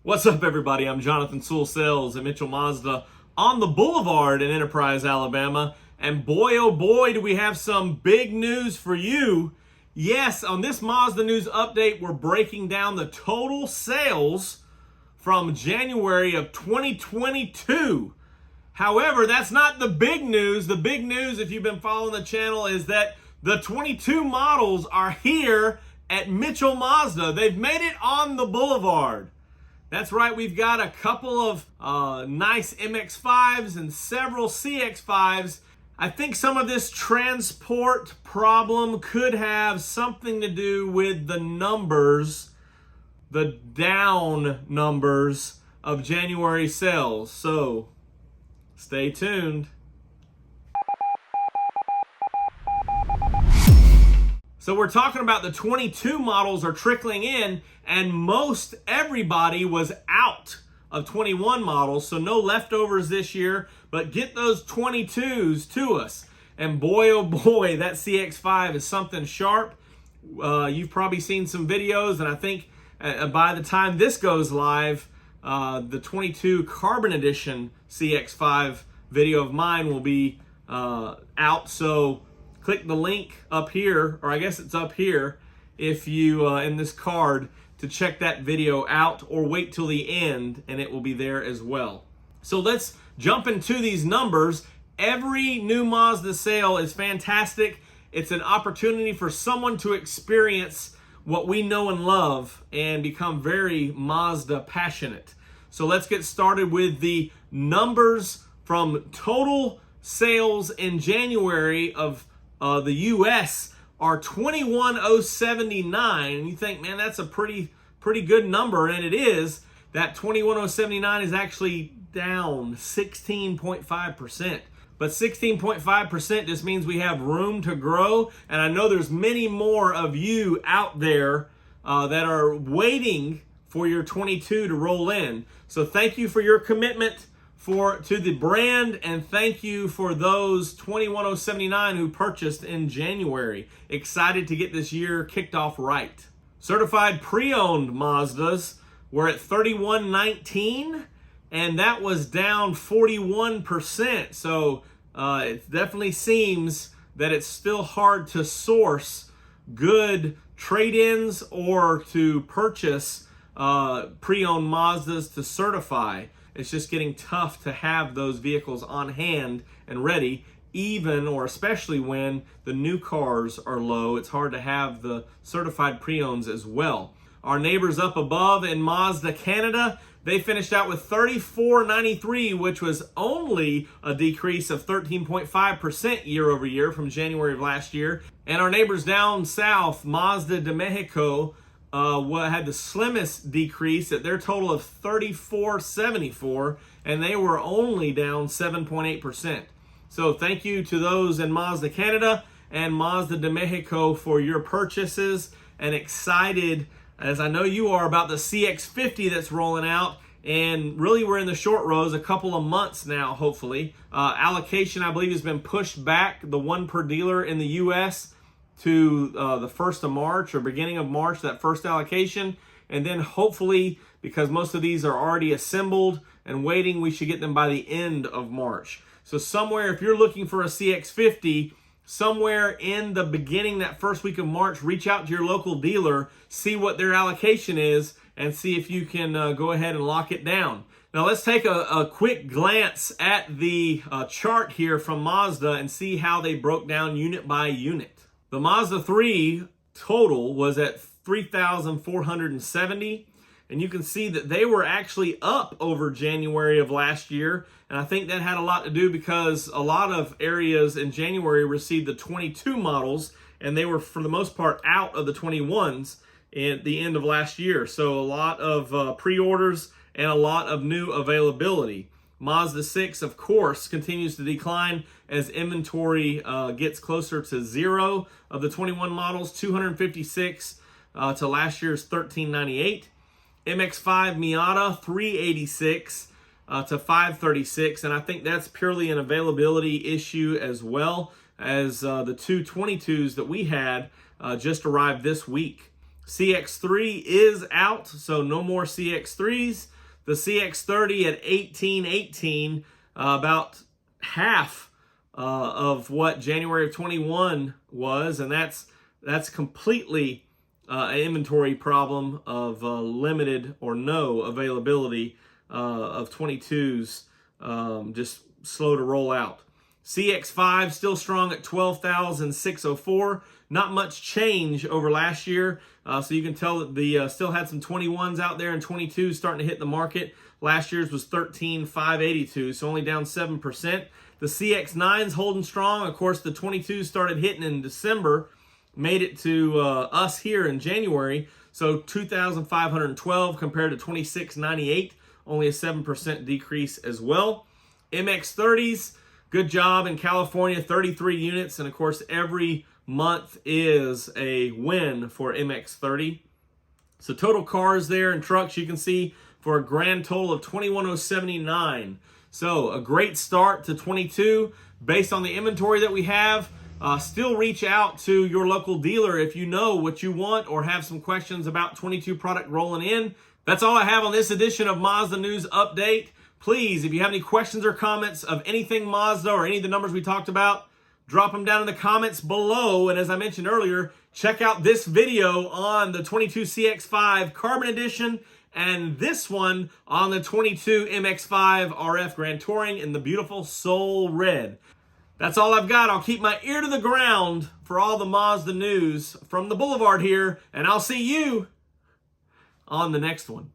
What's up, everybody? I'm Jonathan Sewell Sales at Mitchell Mazda on the Boulevard in Enterprise, Alabama. And boy, oh boy, do we have some big news for you. Yes, on this Mazda News Update, we're breaking down the total sales from January of 2022. However, that's not the big news. The big news, if you've been following the channel, is that the 22 models are here at Mitchell Mazda. They've made it on the Boulevard. That's right, we've got a couple of nice MX-5s and several CX-5s. I think some of this transport problem could have something to do with the numbers, the down numbers of January sales. So, stay tuned. So we're talking about the 22 models are trickling in, and most everybody was out of 21 models, so no leftovers this year, but get those 22s to us. And boy, oh boy, that CX-5 is something sharp. You've probably seen some videos, and I think by the time this goes live, the 22 Carbon Edition CX-5 video of mine will be out, so click the link up here, or I guess it's up here, if you, in this card, to check that video out, or wait till the end and it will be there as well. So let's jump into these numbers. Every new Mazda sale is fantastic. It's an opportunity for someone to experience what we know and love and become very Mazda passionate. So let's get started with the numbers from total sales in January of the U.S. are 21,079, and you think, man, that's a pretty good number, and it is. That 21,079 is actually down 16.5%. But 16.5% just means we have room to grow, and I know there's many more of you out there that are waiting for your 22 to roll in. So thank you for your commitment to the brand, and thank you for those 21,079 who purchased in January. Excited to get this year kicked off right. Certified pre-owned Mazdas were at 3119, and that was down 41%. So it definitely seems that it's still hard to source good trade-ins or to purchase pre-owned Mazdas to certify. It's just getting tough to have those vehicles on hand and ready, even or especially when the new cars are low. It's hard to have the certified pre-owns as well. Our neighbors up above in Mazda Canada, they finished out with 3493, which was only a decrease of 13.5% year over year from January of last year. And our neighbors down south, Mazda de Mexico, had the slimmest decrease at their total of 3474, and they were only down 7.8%. So thank you to those in Mazda Canada and Mazda de Mexico for your purchases, and excited, as I know you are, about the CX-50 that's rolling out. And really, we're in the short rows, a couple of months now, hopefully. Allocation, I believe, has been pushed back, the one per dealer in the U.S., to the 1st of March or beginning of March, that first allocation. And then hopefully, because most of these are already assembled and waiting, we should get them by the end of March. So somewhere, if you're looking for a CX-50, somewhere in the beginning, that first week of March, reach out to your local dealer, see what their allocation is, and see if you can go ahead and lock it down. Now let's take a quick glance at the chart here from Mazda and see how they broke down unit by unit. The Mazda 3 total was at 3,470, and you can see that they were actually up over January of last year, and I think that had a lot to do because a lot of areas in January received the 22 models, and they were, for the most part, out of the 21s at the end of last year. So a lot of pre-orders and a lot of new availability. Mazda 6, of course, continues to decline as inventory gets closer to zero of the 21 models, 256 to last year's 1398. MX-5 Miata, 386 to 536, and I think that's purely an availability issue as well as the two 22s that we had just arrived this week. CX3 is out, so no more CX3s. The CX30 at $1,818, about half of what January of 21 was, and that's completely an inventory problem of limited or no availability of 22s, just slow to roll out. CX5 still strong at 12,604. Not much change over last year, so you can tell that the still had some 21s out there and 22s starting to hit the market. Last year's was 13,582, so only down 7%. The CX9's holding strong. Of course, the 22s started hitting in December, made it to us here in January, so 2,512 compared to 2,698, only a 7% decrease as well. MX30s, good job in California, 33 units, and of course every month is a win for MX30. So total cars there and trucks you can see for a grand total of 21,079. So a great start to 22 based on the inventory that we have. Still reach out to your local dealer if you know what you want or have some questions about 22 product rolling in. That's all I have on this edition of Mazda News Update. Please, if you have any questions or comments of anything Mazda or any of the numbers we talked about, drop them down in the comments below. And as I mentioned earlier, check out this video on the 22 CX5 Carbon Edition and this one on the 22 MX5 RF Grand Touring in the beautiful Soul Red. That's all I've got. I'll keep my ear to the ground for all the Mazda news from the Boulevard here, and I'll see you on the next one.